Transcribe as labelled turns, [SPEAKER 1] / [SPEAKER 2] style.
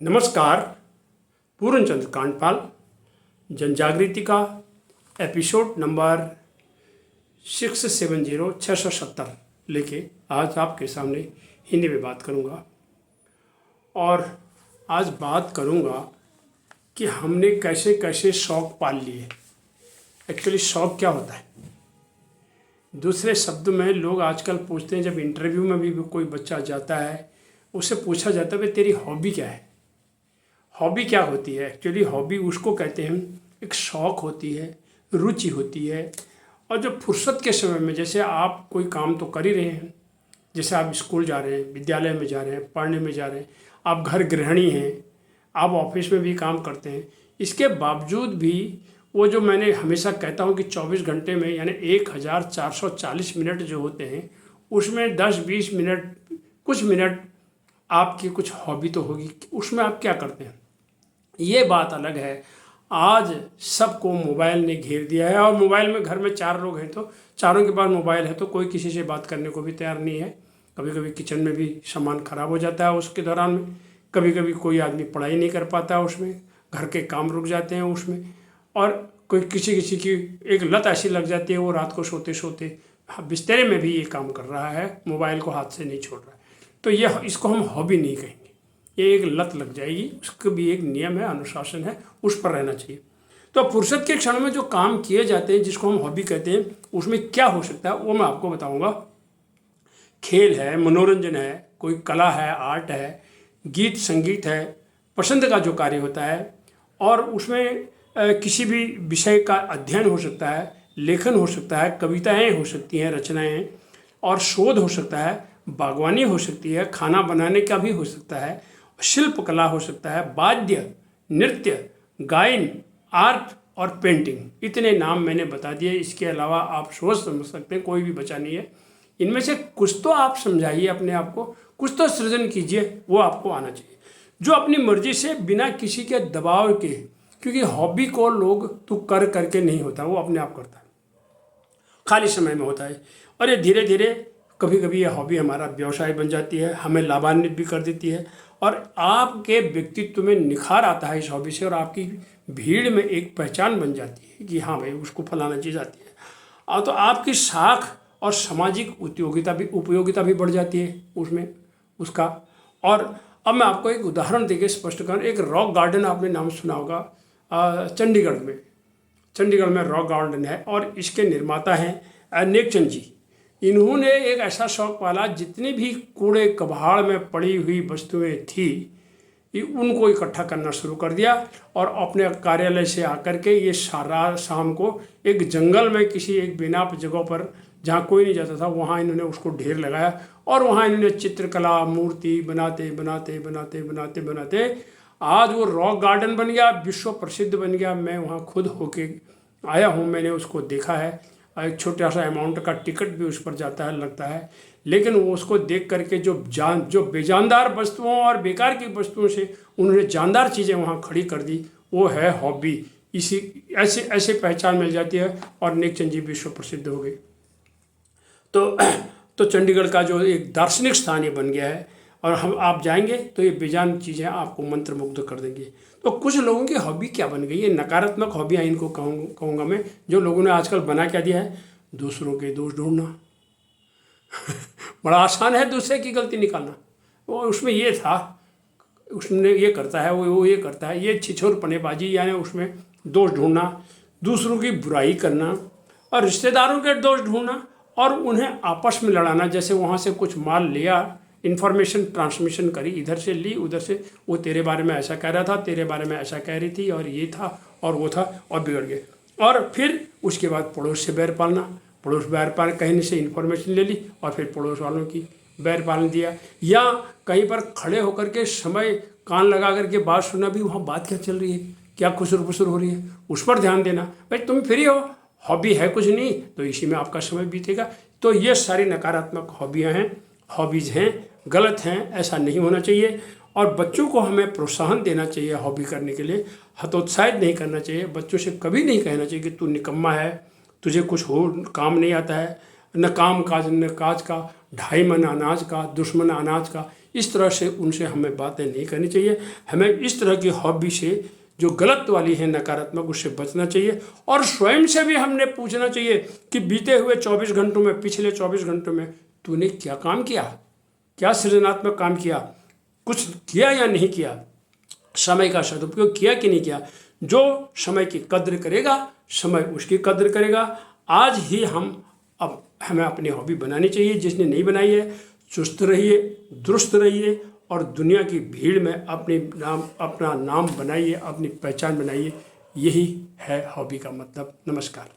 [SPEAKER 1] नमस्कार। पूर्णचंद्र कांडपाल जनजागृति का episode number 670 लेके आज आपके सामने हिंदी में बात करूंगा। और आज बात करूंगा कि हमने कैसे कैसे शौक़ पाल लिए। एक्चुअली शौक़ क्या होता है? दूसरे शब्द में लोग आजकल पूछते हैं, जब इंटरव्यू में भी कोई बच्चा जाता है उससे पूछा जाता है भाई तेरी हॉबी क्या है। हॉबी क्या होती है? एक्चुअली हॉबी उसको कहते हैं, एक शौक़ होती है, रुचि होती है। और जो फुर्सत के समय में, जैसे आप कोई काम तो कर ही रहे हैं, जैसे आप स्कूल जा रहे हैं, विद्यालय में जा रहे हैं, पढ़ने में जा रहे हैं, आप घर गृहिणी हैं, आप ऑफिस में भी काम करते हैं, इसके बावजूद भी वो जो मैंने हमेशा कहता हूँ कि 24 घंटे में यानी 1440 मिनट जो होते हैं, उसमें 10-20 मिनट कुछ मिनट आपकी कुछ हॉबी तो होगी। उसमें आप क्या करते हैं ये बात अलग है। आज सबको मोबाइल ने घेर दिया है और मोबाइल में, घर में 4 लोग हैं तो चारों के पास मोबाइल है, तो कोई किसी से बात करने को भी तैयार नहीं है। कभी कभी किचन में भी सामान ख़राब हो जाता है उसके दौरान में, कभी कभी कोई आदमी पढ़ाई नहीं कर पाता है उसमें, घर के काम रुक जाते हैं उसमें, और कोई किसी की एक लत ऐसी लग जाती है, वो रात को सोते सोते बिस्तर में भी ये काम कर रहा है, मोबाइल को हाथ से नहीं छोड़ रहा है। तो यह इसको हम हॉबी नहीं कहेंगे, ये एक लत लग जाएगी। उसका भी एक नियम है, अनुशासन है, उस पर रहना चाहिए। तो फुर्सत के क्षण में जो काम किए जाते हैं, जिसको हम हॉबी कहते हैं, उसमें क्या हो सकता है वो मैं आपको बताऊंगा। खेल है, मनोरंजन है, कोई कला है, आर्ट है, गीत संगीत है, पसंद का जो कार्य होता है, और उसमें किसी भी विषय का अध्ययन हो सकता है, लेखन हो सकता है, कविताएँ हो सकती हैं, रचनाएँ, और शोध हो सकता है, बागवानी हो सकती है, खाना बनाने का भी हो सकता है, शिल्प कला हो सकता है, वाद्य, नृत्य, गायन, आर्ट और पेंटिंग। इतने नाम मैंने बता दिए। इसके अलावा आप सोच समझ सकते हैं, कोई भी बचा नहीं है। इनमें से कुछ तो आप समझाइए अपने आप को, कुछ तो सृजन कीजिए, वो आपको आना चाहिए, जो अपनी मर्जी से बिना किसी के दबाव के। क्योंकि हॉबी को लोग तू कर करके नहीं होता, वो अपने आप करता है, खाली समय में होता है। और ये धीरे धीरे कभी कभी ये हॉबी हमारा व्यवसाय बन जाती है, हमें लाभान्वित भी कर देती है, और आपके व्यक्तित्व में निखार आता है इस हॉबी से, और आपकी भीड़ में एक पहचान बन जाती है कि हाँ भाई उसको फलाना चीज़ आती है। और तो आपकी साख और सामाजिक उपयोगिता भी बढ़ जाती है उसमें उसका। और अब मैं आपको एक उदाहरण देके स्पष्ट करूँ। एक रॉक गार्डन आपने नाम सुना होगा, चंडीगढ़ में रॉक गार्डन है, और इसके निर्माता हैं नेकचंद जी। इन्होंने एक ऐसा शौक़ पाला, जितनी भी कूड़े कबाड़ में पड़ी हुई वस्तुएं थी उनको इकट्ठा करना शुरू कर दिया, और अपने कार्यालय से आकर के ये सारा शाम को एक जंगल में किसी एक बेनाप जगह पर, जहाँ कोई नहीं जाता था, वहाँ इन्होंने उसको ढेर लगाया, और वहाँ इन्होंने चित्रकला मूर्ति बनाते बनाते बनाते बनाते बनाते आज वो रॉक गार्डन बन गया, विश्व प्रसिद्ध बन गया। मैं वहाँ खुद होके आया हूँ, मैंने उसको देखा है। एक छोटा सा अमाउंट का टिकट भी उस पर जाता है, लगता है, लेकिन वो उसको देख करके जो बेजानदार वस्तुओं और बेकार की वस्तुओं से उन्होंने जानदार चीज़ें वहाँ खड़ी कर दी, वो है हॉबी। इसी ऐसे पहचान मिल जाती है, और नेकचंद जी विश्व प्रसिद्ध हो गए। तो चंडीगढ़ का जो एक दार्शनिक स्थान ये बन गया है, और आप जाएंगे तो ये बेजान चीज़ें आपको मंत्रमुग्ध कर देंगी। तो कुछ लोगों की हॉबी क्या बन गई है, नकारात्मक हॉबियाँ इनको कहूँगा मैं, जो लोगों ने आजकल बना क्या दिया है, दूसरों के दोष ढूंढना। बड़ा आसान है दूसरे की गलती निकालना। वो उसमें ये था, उसने ये करता है, वो ये करता है, ये छिछोरपनेबाजी, यानी उसमें दोष ढूंढना, दूसरों की बुराई करना, और रिश्तेदारों के दोष ढूंढना, और उन्हें आपस में लड़ाना। जैसे वहाँ से कुछ माल लिया, इन्फॉर्मेशन ट्रांसमिशन करी, इधर से ली उधर से, वो तेरे बारे में ऐसा कह रहा था, तेरे बारे में ऐसा कह रही थी, और ये था और वो था, और बिगड़ गए। और फिर उसके बाद पड़ोस से बैर पालना, पड़ोस बैर पाल कहने से इन्फॉर्मेशन ले ली, और फिर पड़ोस वालों की बैर पालन दिया। या कहीं पर खड़े होकर के समय कान लगा करके बात सुना, भी वहाँ बात क्या चल रही है, क्या खुसर फुसर हो रही है, उस पर ध्यान देना। भाई तुम फ्री हो, हॉबी है कुछ नहीं, तो इसी में आपका समय बीतेगा। तो ये सारी नकारात्मक हॉबीज़ हैं, गलत हैं, ऐसा नहीं होना चाहिए। और बच्चों को हमें प्रोत्साहन देना चाहिए हॉबी करने के लिए, हतोत्साहित नहीं करना चाहिए। बच्चों से कभी नहीं कहना चाहिए कि तू निकम्मा है, तुझे कुछ हो काम नहीं आता है, न काम काज न काज का, ढाई मन अनाज का, दुश्मन अनाज का। इस तरह से उनसे हमें बातें नहीं करनी चाहिए। हमें इस तरह की हॉबी से जो गलत वाली है, नकारात्मक, उससे बचना चाहिए। और स्वयं से भी हमने पूछना चाहिए कि बीते हुए 24 घंटों में, पिछले 24 घंटों में तूने क्या काम किया, क्या सृजनात्मक काम किया, कुछ किया या नहीं किया, समय का सदुपयोग किया कि नहीं किया। जो समय की कद्र करेगा, समय उसकी कद्र करेगा। आज ही हमें अपनी हॉबी बनानी चाहिए। जिसने नहीं बनाई है, चुस्त रहिए, दुरुस्त रहिए और दुनिया की भीड़ में अपना नाम बनाइए, अपनी पहचान बनाइए। यही है हॉबी का मतलब। नमस्कार।